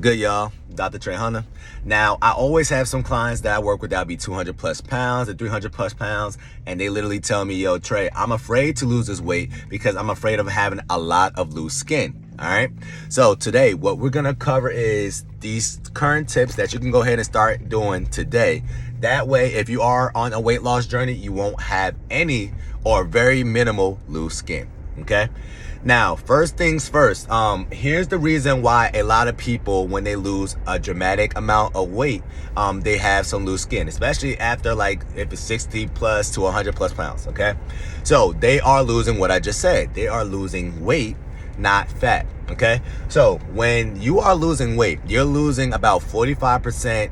good, y'all? Dr. Trehunna. Now, I always have some clients that I work with that'll be 200 plus pounds and 300 plus pounds, and they literally tell me, yo, Trey, I'm afraid to lose this weight because I'm afraid of having a lot of loose skin. All right. So today, what we're going to cover is these current tips that you can go ahead and start doing today. That way, if you are on a weight loss journey, you won't have any or very minimal loose skin. Okay. Now, first things first, here's the reason why a lot of people, when they lose a dramatic amount of weight, they have some loose skin, especially after if it's 60 plus to 100 plus pounds. Okay. So they are losing what I just said. They are losing weight, not fat. Okay. So when you are losing weight, you're losing about 45%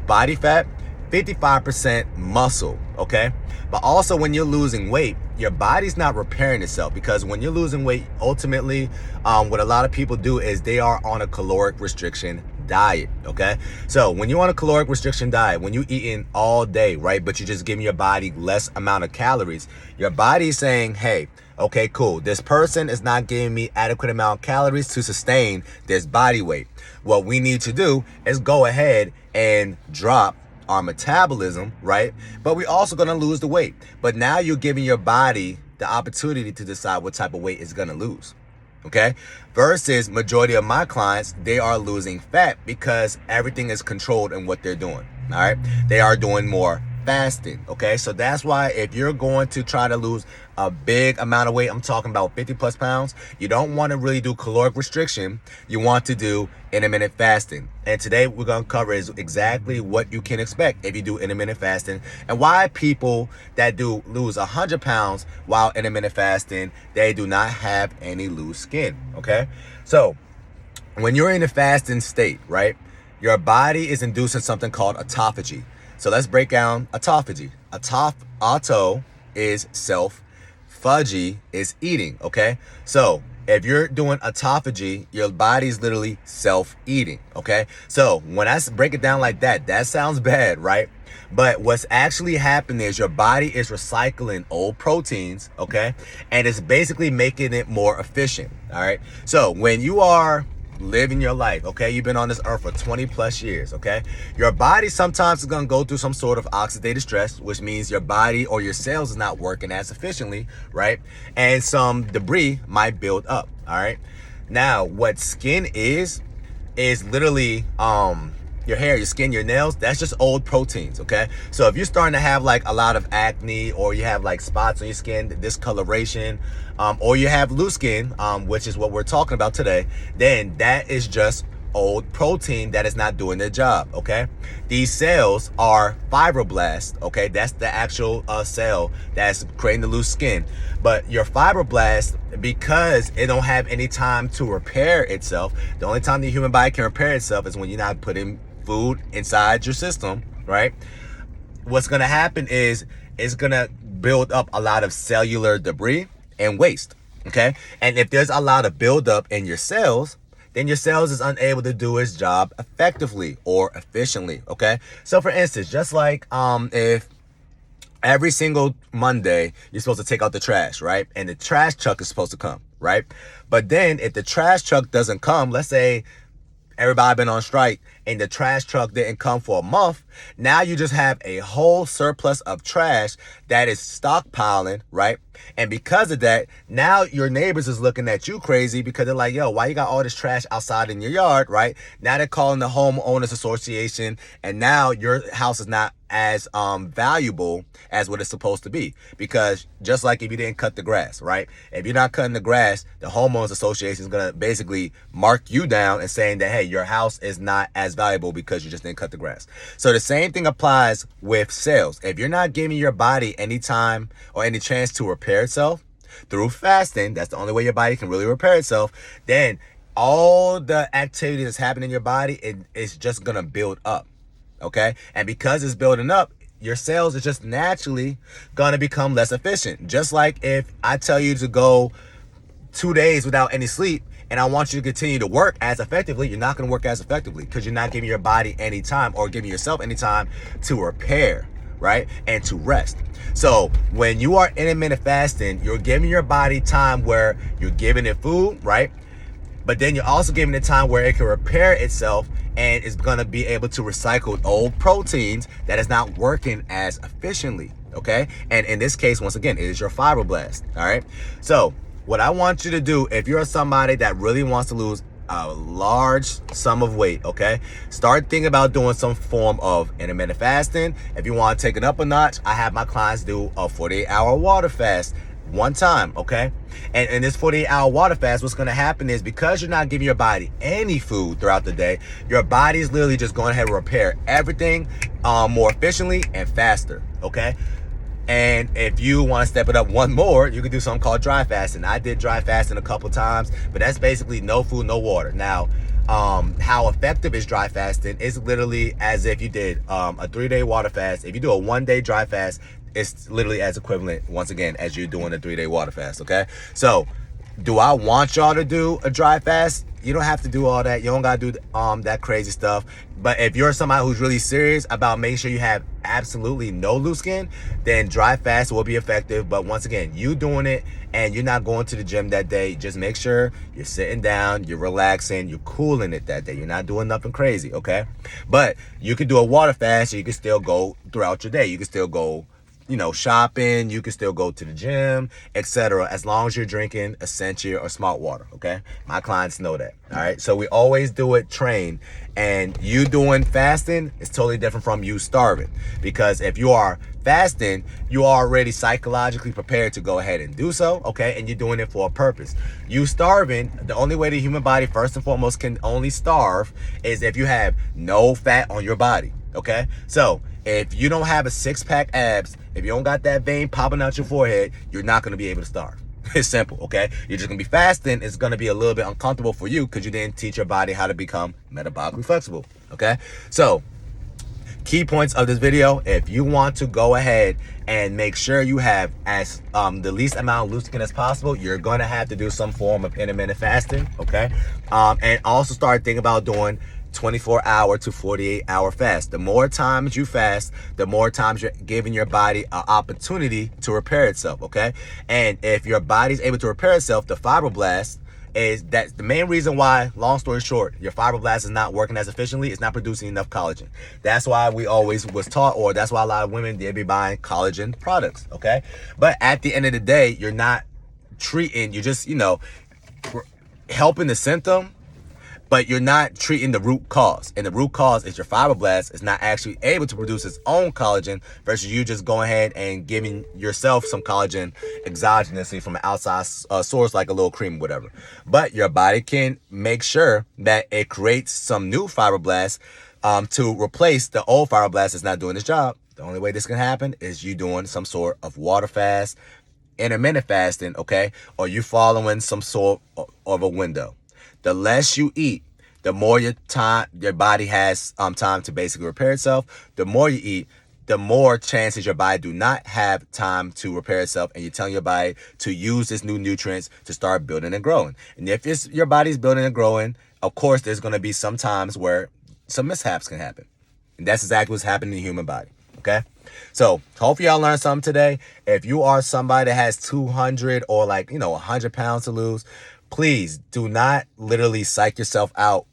body fat, 55% muscle. Okay. But also when you're losing weight, your body's not repairing itself, because when you're losing weight, ultimately, what a lot of people do is they are on a caloric restriction diet. Okay. So when you're on a caloric restriction diet, when you're eating all day, right, but you're just giving your body less amount of calories, your body is saying, hey, okay, cool, this person is not giving me adequate amount of calories to sustain this body weight. What we need to do is go ahead and drop our metabolism, right? But we're also going to lose the weight. But now you're giving your body the opportunity to decide what type of weight it's going to lose. Okay. Versus majority of my clients, they are losing fat because everything is controlled in what they're doing. All right. They are doing more fasting. Okay. So that's why if you're going to try to lose a big amount of weight, I'm talking about 50 plus pounds, you don't want to really do caloric restriction. You want to do intermittent fasting. And today we're going to cover is exactly what you can expect if you do intermittent fasting, and why people that do lose 100 pounds while intermittent fasting, they do not have any loose skin. Okay. So when you're in a fasting state, right, your body is inducing something called autophagy. So let's break down autophagy. Auto is self. Phagy is eating. Okay. So if you're doing autophagy, your body's literally self-eating. Okay. So when I break it down like that, that sounds bad, right? But what's actually happening is your body is recycling old proteins. Okay. And it's basically making it more efficient. All right. So when you are living your life, okay, you've been on this earth for 20 plus years, okay, your body sometimes is going to go through some sort of oxidative stress, which means your body or your cells is not working as efficiently, right? And some debris might build up. All right. Now, what skin is literally your hair, your skin, your nails. That's just old proteins. Okay. So if you're starting to have a lot of acne, or you have spots on your skin, discoloration, or you have loose skin, which is what we're talking about today, then that is just old protein that is not doing their job. Okay. These cells are fibroblasts. Okay. That's the actual cell that's creating the loose skin. But your fibroblast, because it don't have any time to repair itself, the only time the human body can repair itself is when you're not putting food inside your system, right? What's going to happen is it's going to build up a lot of cellular debris and waste. Okay. And if there's a lot of buildup in your cells, then your cells is unable to do its job effectively or efficiently. Okay. So for instance, just like if every single Monday you're supposed to take out the trash, right? And the trash truck is supposed to come, right? But then if the trash truck doesn't come, let's say everybody been on strike and the trash truck didn't come for a month, now you just have a whole surplus of trash that is stockpiling, right? And because of that, now your neighbors is looking at you crazy because they're like, yo, why you got all this trash outside in your yard, right? Now they're calling the homeowners association, and now your house is not as valuable as what it's supposed to be. Because just like if you didn't cut the grass, right? If you're not cutting the grass, the homeowners association is going to basically mark you down and saying that, hey, your house is not as valuable because you just didn't cut the grass. So the same thing applies with cells. If you're not giving your body any time or any chance to repair itself through fasting, that's the only way your body can really repair itself, then all the activity that's happening in your body, it's just going to build up. Okay. And because it's building up, your cells are just naturally going to become less efficient. Just like if I tell you to go 2 days without any sleep and I want you to continue to work as effectively, you're not going to work as effectively because you're not giving your body any time or giving yourself any time to repair, right? And to rest. So when you are intermittent fasting, you're giving your body time where you're giving it food, right? But then you're also giving it time where it can repair itself and is going to be able to recycle old proteins that is not working as efficiently, okay? And in this case, once again, it is your fibroblast, all right? So what I want you to do, if you're somebody that really wants to lose a large sum of weight, okay, start thinking about doing some form of intermittent fasting. If you want to take it up a notch, I have my clients do a 48-hour water fast one time, okay? And in this 48-hour water fast, what's going to happen is, because you're not giving your body any food throughout the day, your body is literally just going ahead and repair everything more efficiently and faster, okay? And if you want to step it up one more, you can do something called dry fasting. I did dry fasting a couple times, but that's basically no food, no water. Now, how effective is dry fasting? It's literally as if you did a 3-day water fast. If you do a 1-day dry fast, it's literally as equivalent, once again, as you doing a 3-day water fast, okay? So, do I want y'all to do a dry fast? You don't have to do all that. You don't got to do that crazy stuff. But if you're somebody who's really serious about making sure you have absolutely no loose skin, then dry fast will be effective. But once again, you doing it and you're not going to the gym that day, just make sure you're sitting down, you're relaxing, you're cooling it that day. You're not doing nothing crazy, okay? But you can do a water fast, so you can still go throughout your day. You can still go, you know, shopping, you can still go to the gym, etc., as long as you're drinking Essentia or Smart Water, okay? My clients know that, all right? So we always do it trained, and you doing fasting is totally different from you starving, because if you are fasting, you are already psychologically prepared to go ahead and do so, okay? And you're doing it for a purpose. You starving, the only way the human body, first and foremost, can only starve is if you have no fat on your body, okay? So if you don't have a 6-pack abs, if you don't got that vein popping out your forehead, you're not going to be able to starve. It's simple, okay? You're just going to be fasting. It's going to be a little bit uncomfortable for you because you didn't teach your body how to become metabolically flexible, okay? So, key points of this video: if you want to go ahead and make sure you have as the least amount of loose skin as possible, you're going to have to do some form of intermittent fasting, okay? And also start thinking about doing 24-hour to 48-hour fast. The more times you fast, the more times you're giving your body an opportunity to repair itself, okay? And if your body's able to repair itself, the fibroblast is, that's the main reason why, long story short, your fibroblast is not working as efficiently. It's not producing enough collagen. That's why we always was taught, or that's why a lot of women, they'd be buying collagen products, okay? But at the end of the day, you're not treating, you're just, you know, helping the symptom, but you're not treating the root cause. And the root cause is your fibroblast is not actually able to produce its own collagen, versus you just going ahead and giving yourself some collagen exogenously from an outside source, like a little cream, whatever. But your body can make sure that it creates some new fibroblasts to replace the old fibroblast that's not doing its job. The only way this can happen is you doing some sort of water fast, intermittent fasting, okay? Or you following some sort of a window. The less you eat, the more your body has time to basically repair itself. The more you eat, the more chances your body do not have time to repair itself, and you're telling your body to use this new nutrients to start building and growing. And if your body's building and growing, of course, there's going to be some times where some mishaps can happen. And that's exactly what's happening in the human body, okay? So hopefully y'all learned something today. If you are somebody that has 200 or 100 pounds to lose, please do not literally psych yourself out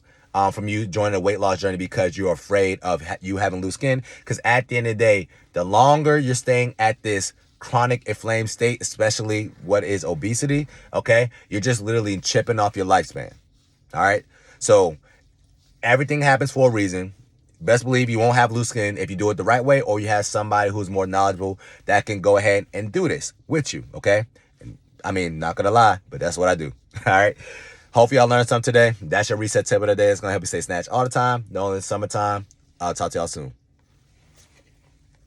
from you joining a weight loss journey because you're afraid of you having loose skin. Because at the end of the day, the longer you're staying at this chronic inflamed state, especially what is obesity, okay, you're just literally chipping off your lifespan. All right. So everything happens for a reason. Best believe you won't have loose skin if you do it the right way, or you have somebody who's more knowledgeable that can go ahead and do this with you. Okay. I mean, not gonna lie, but that's what I do. All right. Hopefully y'all learned something today. That's your reset tip of the day. It's gonna help you stay snatched all the time, not only in the summertime. I'll talk to y'all soon.